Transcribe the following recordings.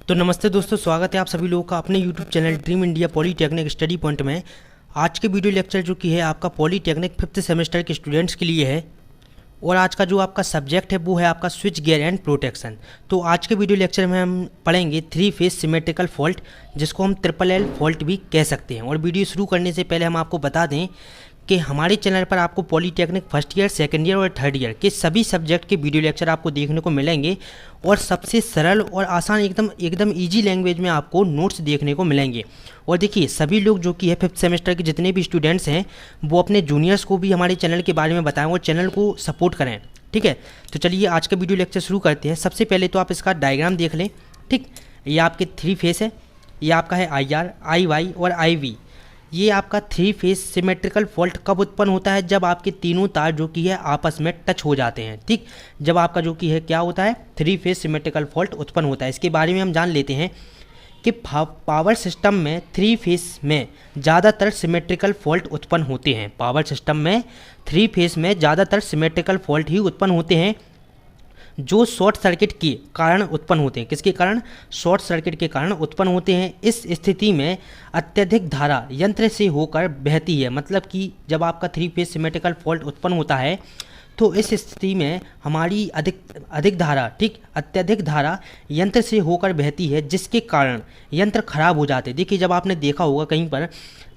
तो नमस्ते दोस्तों, स्वागत है आप सभी लोगों का अपने YouTube channel dream India polytechnic study point में। आज के वीडियो लेक्चर जो कि है आपका पॉलीटेक्निक 5th सेमेस्टर के स्टूडेंट्स के लिए है और आज का जो आपका सब्जेक्ट है वो है आपका स्विच गियर एंड प्रोटेक्शन। तो आज के वीडियो लेक्चर में हम पढ़ेंगे 3 फेज सिमेट्रिकल फॉल्ट, जिसको हम LLL फॉल्ट भी कह सकते हैं। और वीडियो शुरू करने से पहले हम आपको बता दें कि हमारे चैनल पर आपको polytechnic first year, second year और थर्ड ईयर के सभी सब्जेक्ट के वीडियो लेक्चर आपको देखने को मिलेंगे और सबसे सरल और आसान एकदम इजी लैंग्वेज में आपको नोट्स देखने को मिलेंगे। और देखिए, सभी लोग जो कि है 5th सेमेस्टर के जितने भी स्टूडेंट्स हैं वो अपने जूनियर्स को भी हमारे चैनल के बारे में बताएं और चैनल को सपोर्ट करें, ठीक है। तो चलिए आज का वीडियो लेक्चर शुरू करते हैं। सबसे पहले तो आप इसका डायग्राम देख लें, ठीक। ये आपके 3 फेस है, ये आपका है IR, IY और IV। ये आपका 3 फेज सिमेट्रिकल फॉल्ट कब उत्पन्न होता है? जब आपके तीनों तार जो कि है आपस में टच हो जाते हैं, ठीक। जब आपका जो कि है क्या होता है, 3 फेज सिमेट्रिकल फॉल्ट उत्पन्न होता है। इसके बारे में हम जान लेते हैं कि पावर सिस्टम में 3 फेज में ज़्यादातर सिमेट्रिकल फॉल्ट उत्पन्न होते हैं। पावर सिस्टम में 3 फेज में ज़्यादातर सिमेट्रिकल फॉल्ट ही उत्पन्न होते हैं जो शॉर्ट सर्किट के कारण उत्पन्न होते हैं। किसके कारण? शॉर्ट सर्किट के कारण उत्पन्न होते हैं। इस स्थिति में अत्यधिक धारा यंत्र से होकर बहती है। मतलब कि जब आपका 3 फेज सिमेट्रिकल फॉल्ट उत्पन्न होता है तो इस स्थिति में हमारी अधिक धारा, ठीक, अत्यधिक धारा यंत्र से होकर बहती है, जिसके कारण यंत्र खराब हो जाते हैं। देखिए, जब आपने देखा होगा कहीं पर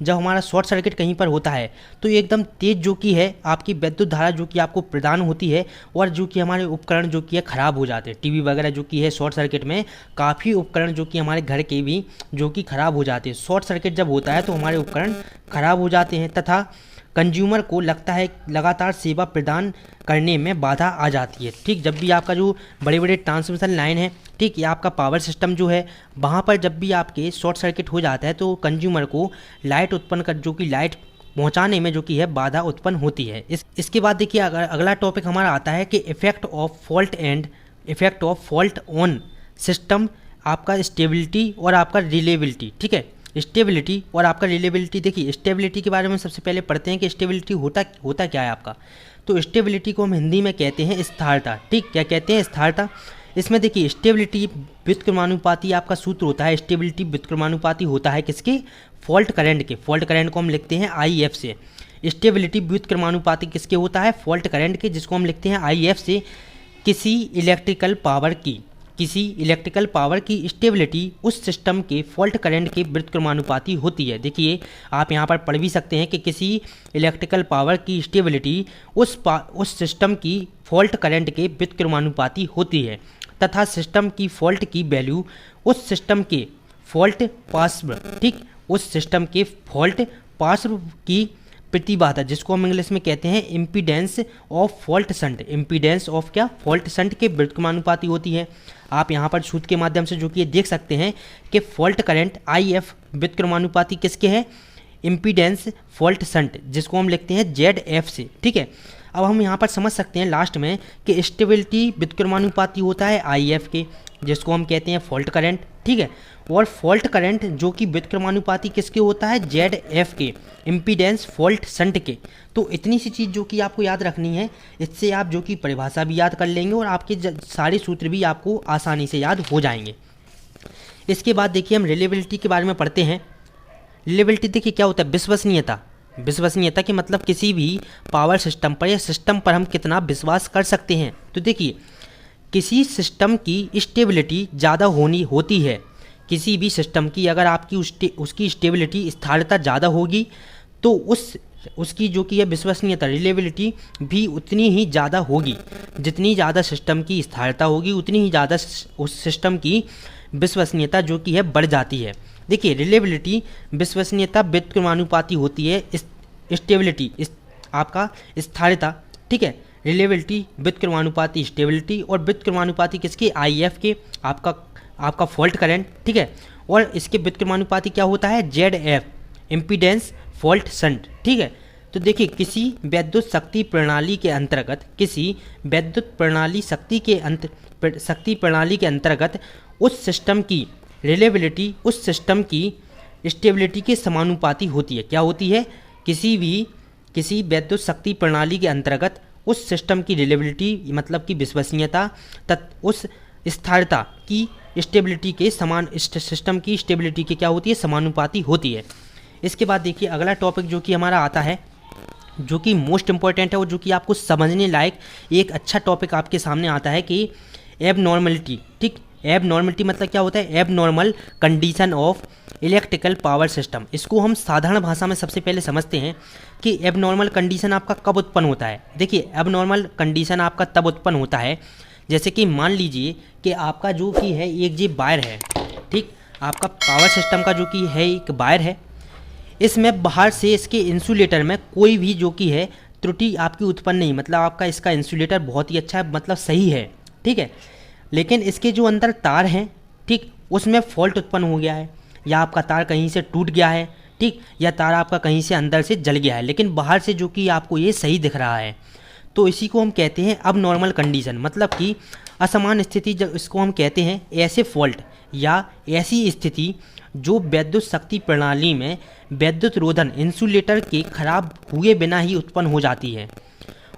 जब हमारा शॉर्ट सर्किट कहीं पर होता है तो एकदम तेज़ जो कि है आपकी विद्युत धारा जो कि आपको प्रदान होती है और जो कि हमारे उपकरण जो कि है ख़राब हो जाते हैं। टीवी वगैरह जो कि है शॉर्ट सर्किट में काफ़ी उपकरण जो कि हमारे घर के भी जो कि ख़राब हो जाते हैं। शॉर्ट सर्किट जब होता है तो हमारे उपकरण ख़राब हो जाते हैं तथा कंज्यूमर को लगता है लगातार सेवा प्रदान करने में बाधा आ जाती है, ठीक। जब भी आपका जो बड़े बड़े ट्रांसमिशन लाइन है, ठीक, ये आपका पावर सिस्टम जो है वहाँ पर जब भी आपके शॉर्ट सर्किट हो जाता है तो कंज्यूमर को लाइट उत्पन्न कर जो कि लाइट पहुँचाने में जो कि है बाधा उत्पन्न होती है। इसके बाद देखिए अगला टॉपिक हमारा आता है कि effect of fault on system, आपका स्टेबिलिटी और आपका रिलेबिलिटी, ठीक है। स्टेबिलिटी और आपका रिलेबिलिटी। देखिए, स्टेबिलिटी के बारे में सबसे पहले पढ़ते हैं कि स्टेबिलिटी होता क्या है आपका। तो स्टेबिलिटी को हम हिंदी में कहते हैं स्थिरता, ठीक। क्या कहते हैं? स्थिरता। इसमें देखिए स्टेबिलिटी व्युत्क्रमानुपाती आपका सूत्र होता है। स्टेबिलिटी व्युत्क्रमानुपाती होता है किसके? फॉल्ट करंट के। फॉल्ट करंट को हम लिखते हैं IF से। स्टेबिलिटी व्युत्क्रमानुपाती किसके होता है? फॉल्ट करंट के, जिसको हम लिखते हैं IF से। किसी इलेक्ट्रिकल पावर की स्टेबिलिटी उस सिस्टम के फॉल्ट करंट के व्युत्क्रमानुपाती होती है। देखिए, आप यहाँ पर पढ़ भी सकते हैं कि किसी इलेक्ट्रिकल पावर की स्टेबिलिटी उस सिस्टम की फॉल्ट करंट के व्युत्क्रमानुपाती होती है तथा सिस्टम की फॉल्ट की वैल्यू उस सिस्टम के फॉल्ट पार्श्व, ठीक, उस सिस्टम के फॉल्ट पार्श्व की प्रतिबाधा, जिसको हम इंग्लिश में कहते हैं impedance of fault shunt. Impedance of क्या? फॉल्ट शंट के व्युत्क्रमानुपाती होती है। आप यहाँ पर सूत्र के माध्यम से जो कि देख सकते हैं कि फॉल्ट करंट IF व्युत्क्रमानुपाती किसके है? इम्पीडेंस फॉल्ट शंट, जिसको हम लिखते हैं ZF से, ठीक है। अब हम यहाँ पर समझ सकते हैं लास्ट में कि स्टेबिलिटी व्युत्क्रमानुपाती होता है IF के, जिसको हम कहते हैं फॉल्ट करंट, ठीक है। और फॉल्ट करंट जो कि व्युत्क्रमानुपाती किसके होता है? ZF के, इम्पीडेंस फॉल्ट शंट के। तो इतनी सी चीज़ जो कि आपको याद रखनी है, इससे आप जो कि परिभाषा भी याद कर लेंगे और आपके सारे सूत्र भी आपको आसानी से याद हो जाएंगे। इसके बाद देखिए हम रिलेबिलिटी के बारे में पढ़ते हैं। रिलेबिलिटी देखिए क्या होता है? विश्वसनीयता। विश्वसनीयता के मतलब किसी भी पावर सिस्टम पर या सिस्टम पर हम कितना विश्वास कर सकते हैं। तो देखिए, किसी सिस्टम की स्टेबिलिटी ज़्यादा होती है। किसी भी सिस्टम की अगर आपकी उसकी स्टेबिलिटी, स्थिरता ज़्यादा होगी तो उसकी जो कि है विश्वसनीयता, रिलेबिलिटी भी उतनी ही ज़्यादा होगी। जितनी ज़्यादा सिस्टम की स्थिरता होगी उतनी ही ज़्यादा उस सिस्टम की विश्वसनीयता जो कि है बढ़ जाती है। देखिए, रिलेबिलिटी विश्वसनीयता व्युत्क्रमानुपाती होती है स्टेबिलिटी आपका स्थिरता, ठीक है। रिलेबिलिटी व्युत्क्रमानुपाती स्टेबिलिटी और व्युत्क्रमानुपाती किसके? IF के, आपका फॉल्ट करंट, ठीक है। और इसके व्युत्क्रमानुपाती क्या होता है? ZF, इम्पीडेंस फॉल्ट शंट, ठीक है। तो देखिए, किसी विद्युत शक्ति प्रणाली के अंतर्गत उस सिस्टम की रिलेबिलिटी उस सिस्टम की स्टेबिलिटी के समानुपाती होती है। क्या होती है? किसी विद्युत शक्ति प्रणाली के अंतर्गत उस सिस्टम की रिलेबिलिटी मतलब कि विश्वसनीयता उस स्थिरता की स्टेबिलिटी के समान, सिस्टम की स्टेबिलिटी की क्या होती है, समानुपाती होती है। इसके बाद देखिए अगला टॉपिक जो कि हमारा आता है, जो कि मोस्ट इम्पॉर्टेंट है और जो कि आपको समझने लायक एक अच्छा टॉपिक आपके सामने आता है कि एबनॉर्मलिटी। ठीक, एबनॉर्मलिटी मतलब क्या होता है, abnormal condition of electrical power system. इसको हम साधारण भाषा में सबसे पहले समझते हैं कि एबनॉर्मल कंडीशन आपका कब उत्पन्न होता है। देखिए एबनॉर्मल कंडीशन आपका तब उत्पन्न होता है जैसे कि मान लीजिए कि आपका जो कि है एक जी वायर है, ठीक, आपका पावर सिस्टम का जो कि है एक वायर है, इसमें बाहर से इसके इंसुलेटर में कोई भी जो कि है त्रुटि आपकी उत्पन्न नहीं, मतलब आपका इसका इंसुलेटर बहुत ही अच्छा है, मतलब सही है, ठीक है, लेकिन इसके जो अंदर तार हैं, ठीक, उसमें फॉल्ट उत्पन्न हो गया है, या आपका तार कहीं से टूट गया है, ठीक, या तार आपका कहीं से अंदर से जल गया है, लेकिन बाहर से जो कि आपको ये सही दिख रहा है, तो इसी को हम कहते हैं अब नॉर्मल कंडीशन, मतलब कि असमान स्थिति। जब इसको हम कहते हैं ऐसे फॉल्ट या ऐसी स्थिति जो विद्युत शक्ति प्रणाली में विद्युत रोधन इंसुलेटर के खराब हुए बिना ही उत्पन्न हो जाती है,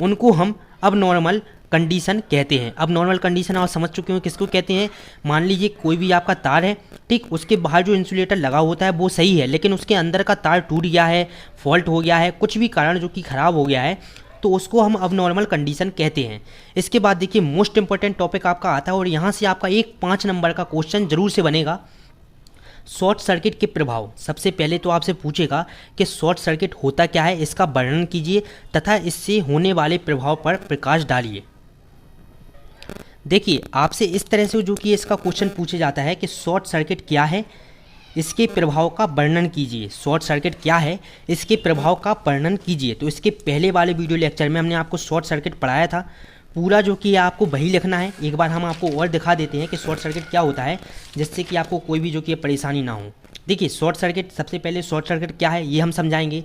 उनको हम अब नॉर्मल कंडीशन कहते हैं। अब नॉर्मल कंडीशन आप समझ चुके हो किसको कहते हैं। मान लीजिए कोई भी आपका तार है, ठीक, उसके बाहर जो इंसुलेटर लगा होता है वो सही है, लेकिन उसके अंदर का तार टूट गया है, फॉल्ट हो गया है, कुछ भी कारण जो कि खराब हो गया है, तो उसको हम अब नॉर्मल कंडीशन कहते हैं। इसके बाद देखिए मोस्ट इंपॉर्टेंट टॉपिक आपका आता है और यहाँ से आपका एक 5 नंबर का क्वेश्चन जरूर से बनेगा, शॉर्ट सर्किट के प्रभाव। सबसे पहले तो आपसे पूछेगा कि शॉर्ट सर्किट होता क्या है, इसका वर्णन कीजिए तथा इससे होने वाले प्रभाव पर प्रकाश डालिए। देखिए आपसे इस तरह से जो कि इसका क्वेश्चन पूछा जाता है कि शॉर्ट सर्किट क्या है, इसके प्रभाव का वर्णन कीजिए। शॉर्ट सर्किट क्या है, इसके प्रभाव का वर्णन कीजिए। तो इसके पहले वाले वीडियो लेक्चर में हमने आपको शॉर्ट सर्किट पढ़ाया था, पूरा जो कि आपको वही लिखना है। एक बार हम आपको और दिखा देते हैं कि शॉर्ट सर्किट क्या होता है, जिससे कि आपको कोई भी जो कि परेशानी ना हो। देखिए शॉर्ट सर्किट, सबसे पहले शॉर्ट सर्किट क्या है ये हम समझाएंगे।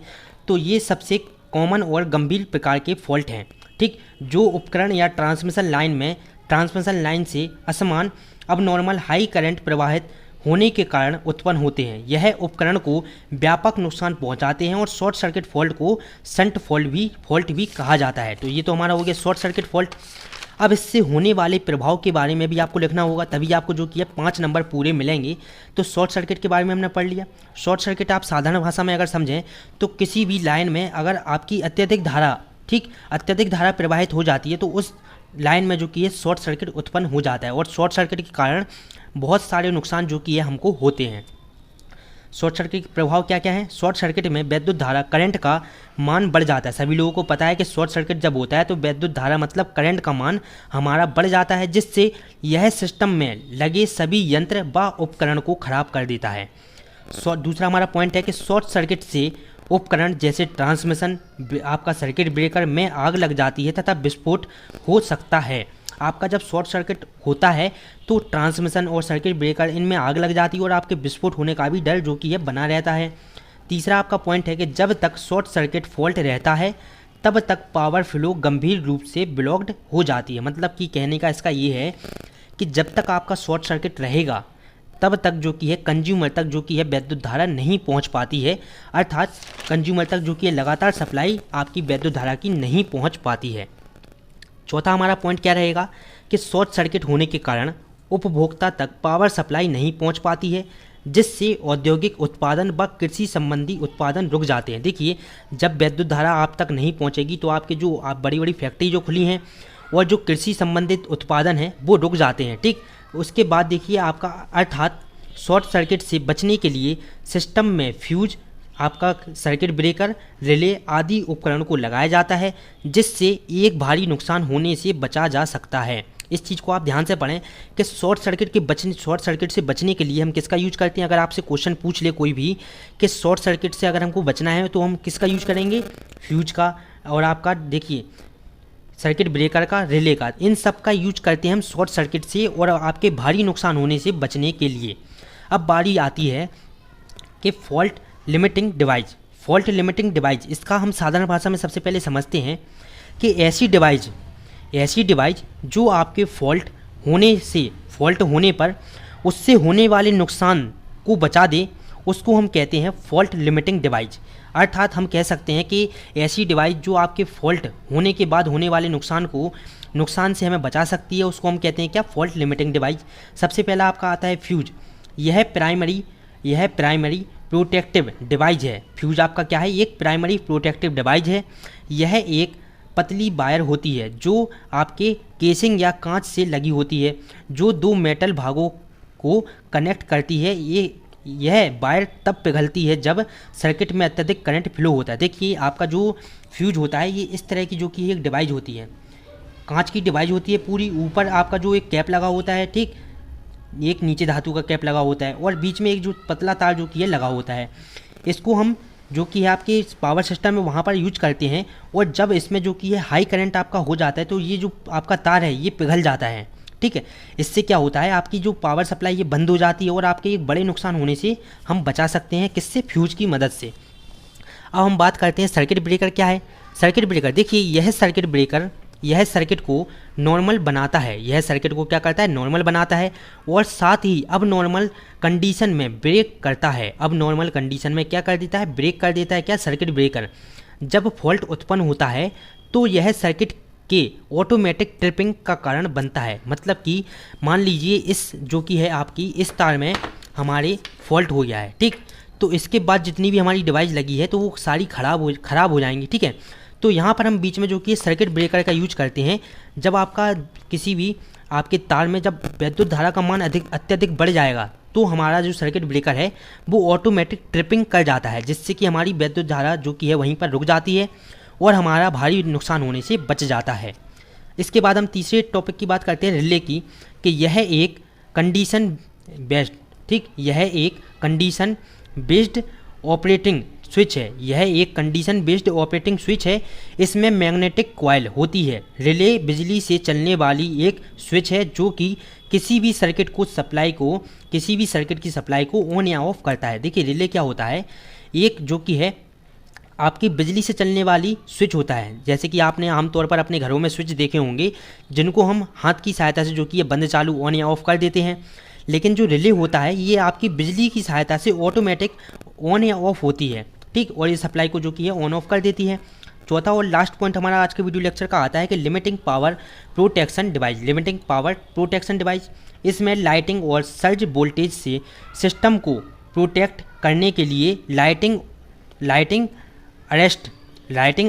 तो ये सबसे कॉमन और गंभीर प्रकार के फॉल्ट हैं, ठीक, जो उपकरण या ट्रांसमिशन लाइन से असमान अब नॉर्मल हाई करंट प्रवाहित होने के कारण उत्पन्न होते हैं। यह उपकरण को व्यापक नुकसान पहुंचाते हैं और शॉर्ट सर्किट फॉल्ट को शंट फॉल्ट भी कहा जाता है। तो ये तो हमारा हो गया शॉर्ट सर्किट फॉल्ट। अब इससे होने वाले प्रभाव के बारे में भी आपको लिखना होगा, तभी आपको जो कि 5 नंबर पूरे मिलेंगे। तो शॉर्ट सर्किट के बारे में हमने पढ़ लिया। शॉर्ट सर्किट आप साधारण भाषा में अगर समझें तो किसी भी लाइन में अगर आपकी अत्यधिक धारा प्रवाहित हो जाती है तो उस लाइन में जो कि है शॉर्ट सर्किट उत्पन्न हो जाता है और शॉर्ट सर्किट के कारण बहुत सारे नुकसान जो कि है हमको होते हैं। शॉर्ट सर्किट के प्रभाव क्या क्या है। शॉर्ट सर्किट में विद्युत धारा करंट का मान बढ़ जाता है। सभी लोगों को पता है कि शॉर्ट सर्किट जब होता है तो विद्युत धारा मतलब करंट का मान हमारा बढ़ जाता है, जिससे यह सिस्टम में लगे सभी यंत्र व उपकरण को खराब कर देता है। दूसरा हमारा पॉइंट है कि शॉर्ट सर्किट से उपकरण जैसे ट्रांसमिशन, आपका सर्किट ब्रेकर में आग लग जाती है तथा विस्फोट हो सकता है। आपका जब शॉर्ट सर्किट होता है तो ट्रांसमिशन और सर्किट ब्रेकर इनमें आग लग जाती है और आपके विस्फोट होने का भी डर जो कि है बना रहता है। तीसरा आपका पॉइंट है कि जब तक शॉर्ट सर्किट फॉल्ट रहता है तब तक पावर फ्लो गंभीर रूप से ब्लॉक्ड हो जाती है। मतलब कि कहने का इसका ये है कि जब तक आपका शॉर्ट सर्किट रहेगा तब तक जो कि है कंज्यूमर तक जो कि है विद्युत धारा नहीं पहुंच पाती है, अर्थात कंज्यूमर तक जो कि है लगातार सप्लाई आपकी विद्युत धारा की नहीं पहुंच पाती है। चौथा हमारा पॉइंट क्या रहेगा कि शॉर्ट सर्किट होने के कारण उपभोक्ता तक पावर सप्लाई नहीं पहुंच पाती है, जिससे औद्योगिक उत्पादन व कृषि संबंधी उत्पादन रुक जाते हैं। देखिए जब विद्युत धारा आप तक नहीं पहुंचेगी तो आपके जो बड़ी बड़ी फैक्ट्री जो खुली हैं और जो कृषि संबंधित उत्पादन है वो रुक जाते हैं, ठीक। उसके बाद देखिए आपका अर्थात शॉर्ट सर्किट से बचने के लिए सिस्टम में फ्यूज, आपका सर्किट ब्रेकर, रिले आदि उपकरण को लगाया जाता है, जिससे एक भारी नुकसान होने से बचा जा सकता है। इस चीज़ को आप ध्यान से पढ़ें कि शॉर्ट सर्किट से बचने के लिए हम किसका यूज करते हैं। अगर आपसे क्वेश्चन पूछ ले कोई भी कि शॉर्ट सर्किट से अगर हमको बचना है तो हम किसका यूज करेंगे, फ्यूज का, और आपका देखिए सर्किट ब्रेकर का, रिले का, इन सब का यूज करते हैं हम शॉर्ट सर्किट से और आपके भारी नुकसान होने से बचने के लिए। अब बारी आती है कि फॉल्ट लिमिटिंग डिवाइस। इसका हम साधारण भाषा में सबसे पहले समझते हैं कि ऐसी डिवाइस जो आपके फॉल्ट होने पर उससे होने वाले नुकसान को बचा दे उसको हम कहते हैं फॉल्ट लिमिटिंग डिवाइस। अर्थात हम कह सकते हैं कि ऐसी डिवाइस जो आपके फॉल्ट होने के बाद होने वाले नुकसान से हमें बचा सकती है, उसको हम कहते हैं क्या, फॉल्ट लिमिटिंग डिवाइस। सबसे पहला आपका आता है फ्यूज। यह प्राइमरी प्रोटेक्टिव डिवाइस है। फ्यूज आपका क्या है, एक प्राइमरी प्रोटेक्टिव डिवाइस है। यह एक पतली वायर होती है जो आपके केसिंग या कांच से लगी होती है, जो दो मेटल भागों को कनेक्ट करती है। यह वायर तब पिघलती है जब सर्किट में अत्यधिक करंट फ्लो होता है। देखिए आपका जो फ्यूज होता है ये इस तरह की जो कि एक डिवाइस होती है, कांच की डिवाइस होती है पूरी। ऊपर आपका जो एक कैप लगा होता है, ठीक, एक नीचे धातु का कैप लगा होता है और बीच में एक जो पतला तार जो कि है लगा होता है। इसको हम जो कि है आपके पावर सिस्टम में वहाँ पर यूज करते हैं, और जब इसमें जो कि है हाई करंट आपका हो जाता है तो ये जो आपका तार है ये पिघल जाता है, ठीक है। इससे क्या होता है, आपकी जो पावर सप्लाई ये बंद हो जाती है और आपके एक बड़े नुकसान होने से हम बचा सकते हैं। किससे, फ्यूज की मदद से। अब हम बात करते हैं सर्किट ब्रेकर क्या है। सर्किट ब्रेकर, देखिए यह सर्किट ब्रेकर यह सर्किट को नॉर्मल बनाता है। यह सर्किट को क्या करता है, नॉर्मल बनाता है, और साथ ही अब नॉर्मल कंडीशन में ब्रेक करता है। अब नॉर्मल कंडीशन में क्या कर देता है, ब्रेक कर देता है क्या, सर्किट ब्रेकर। जब फॉल्ट उत्पन्न होता है तो यह सर्किट के ऑटोमेटिक ट्रिपिंग का कारण बनता है। मतलब कि मान लीजिए इस जो कि है आपकी इस तार में हमारे फॉल्ट हो गया है, ठीक, तो इसके बाद जितनी भी हमारी डिवाइस लगी है तो वो सारी खराब हो जाएंगी, ठीक है। तो यहाँ पर हम बीच में जो कि सर्किट ब्रेकर का यूज करते हैं। जब आपका किसी भी आपके तार में जब विद्युत धारा का मान अत्यधिक बढ़ जाएगा तो हमारा जो सर्किट ब्रेकर है वो ऑटोमेटिक ट्रिपिंग कर जाता है, जिससे कि हमारी विद्युत धारा जो कि है वहीं पर रुक जाती है और हमारा भारी नुकसान होने से बच जाता है। इसके बाद हम तीसरे टॉपिक की बात करते हैं रिले की, कि यह एक कंडीशन बेस्ड, ठीक, यह एक कंडीशन बेस्ड ऑपरेटिंग स्विच है। यह एक कंडीशन बेस्ड ऑपरेटिंग स्विच है। इसमें मैग्नेटिक कॉइल होती है। रिले बिजली से चलने वाली एक स्विच है जो कि किसी भी सर्किट की सप्लाई को ऑन या ऑफ करता है। देखिए रिले क्या होता है, एक जो कि है आपकी बिजली से चलने वाली स्विच होता है। जैसे कि आपने आमतौर पर अपने घरों में स्विच देखे होंगे जिनको हम हाथ की सहायता से जो कि ये बंद चालू ऑन या ऑफ कर देते हैं, लेकिन जो रिले होता है ये आपकी बिजली की सहायता से ऑटोमेटिक ऑन या ऑफ होती है, ठीक, और ये सप्लाई को जो कि है ऑन ऑफ कर देती है। चौथा और लास्ट पॉइंट हमारा आज के वीडियो लेक्चर का आता है कि लिमिटिंग पावर प्रोटेक्शन डिवाइस। इसमें लाइटिंग और सर्ज वोल्टेज से सिस्टम को प्रोटेक्ट करने के लिए लाइटिंग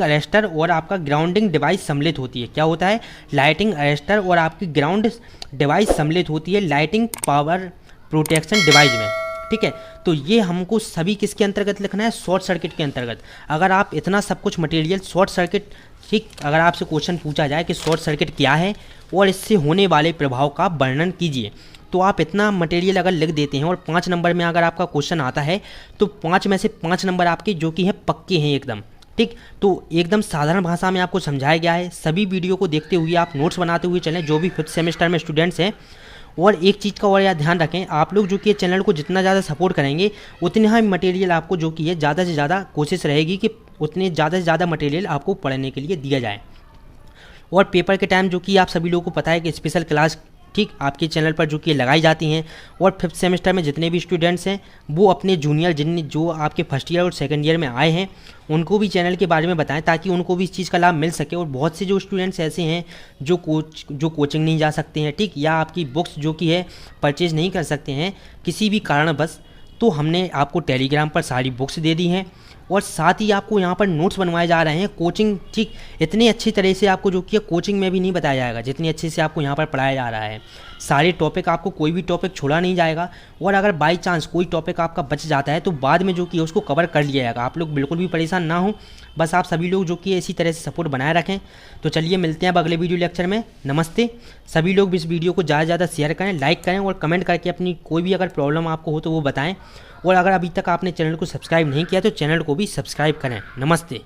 अरेस्टर और आपका ग्राउंडिंग डिवाइस सम्मिलित होती है। क्या होता है, लाइटिंग अरेस्टर और आपकी ग्राउंड डिवाइस सम्मिलित होती है लाइटिंग पावर प्रोटेक्शन डिवाइस में, ठीक है। तो ये हमको सभी किसके अंतर्गत लिखना है, शॉर्ट सर्किट के अंतर्गत। अगर आप इतना सब कुछ मटेरियल शॉर्ट सर्किट, ठीक, अगर आपसे क्वेश्चन पूछा जाए कि शॉर्ट सर्किट क्या है और इससे होने वाले प्रभाव का वर्णन कीजिए, तो आप इतना मटेरियल अगर लिख देते हैं और 5 नंबर में अगर आपका क्वेश्चन आता है तो 5 में से 5 नंबर आपके जो कि हैं पक्के हैं एकदम, ठीक। तो एकदम साधारण भाषा में आपको समझाया गया है। सभी वीडियो को देखते हुए आप नोट्स बनाते हुए चलें, जो भी 5th सेमेस्टर में स्टूडेंट्स हैं। और एक चीज़ का और याद ध्यान रखें, आप लोग जो कि चैनल को जितना ज़्यादा सपोर्ट करेंगे उतना ही मटेरियल आपको जो कि है ज़्यादा से ज़्यादा कोशिश रहेगी कि उतने ज़्यादा से ज़्यादा मटेरियल आपको पढ़ने के लिए दिया जाए। और पेपर के टाइम जो कि आप सभी लोगों को पता है कि स्पेशल क्लास, ठीक, आपके चैनल पर जो कि लगाई जाती हैं। और 5th सेमेस्टर में जितने भी स्टूडेंट्स हैं वो अपने जूनियर जो आपके फर्स्ट ईयर और सेकंड ईयर में आए हैं उनको भी चैनल के बारे में बताएं, ताकि उनको भी इस चीज़ का लाभ मिल सके। और बहुत से जो स्टूडेंट्स ऐसे हैं जो कोचिंग नहीं जा सकते हैं, ठीक, या आपकी बुक्स जो कि है परचेज नहीं कर सकते हैं किसी भी कारणवश, तो हमने आपको टेलीग्राम पर सारी बुक्स दे दी हैं और साथ ही आपको यहाँ पर नोट्स बनवाए जा रहे हैं। कोचिंग, ठीक, इतनी अच्छी तरह से आपको जो कि कोचिंग में भी नहीं बताया जाएगा जितनी अच्छे से आपको यहाँ पर पढ़ाया जा रहा है। सारे टॉपिक, आपको कोई भी टॉपिक छोड़ा नहीं जाएगा। और अगर बाई चांस कोई टॉपिक आपका बच जाता है तो बाद में जो कि उसको कवर कर लिया जाएगा। आप लोग बिल्कुल भी परेशान ना हो, बस आप सभी लोग जो कि इसी तरह से सपोर्ट बनाए रखें। तो चलिए मिलते हैं अब अगले वीडियो लेक्चर में। नमस्ते। सभी लोग इस वीडियो को ज़्यादा से ज़्यादा शेयर करें, लाइक करें और कमेंट करके अपनी कोई भी अगर प्रॉब्लम आपको हो तो वो बताएं। और अगर अभी तक आपने चैनल को सब्सक्राइब नहीं किया तो चैनल को भी सब्सक्राइब करें। नमस्ते।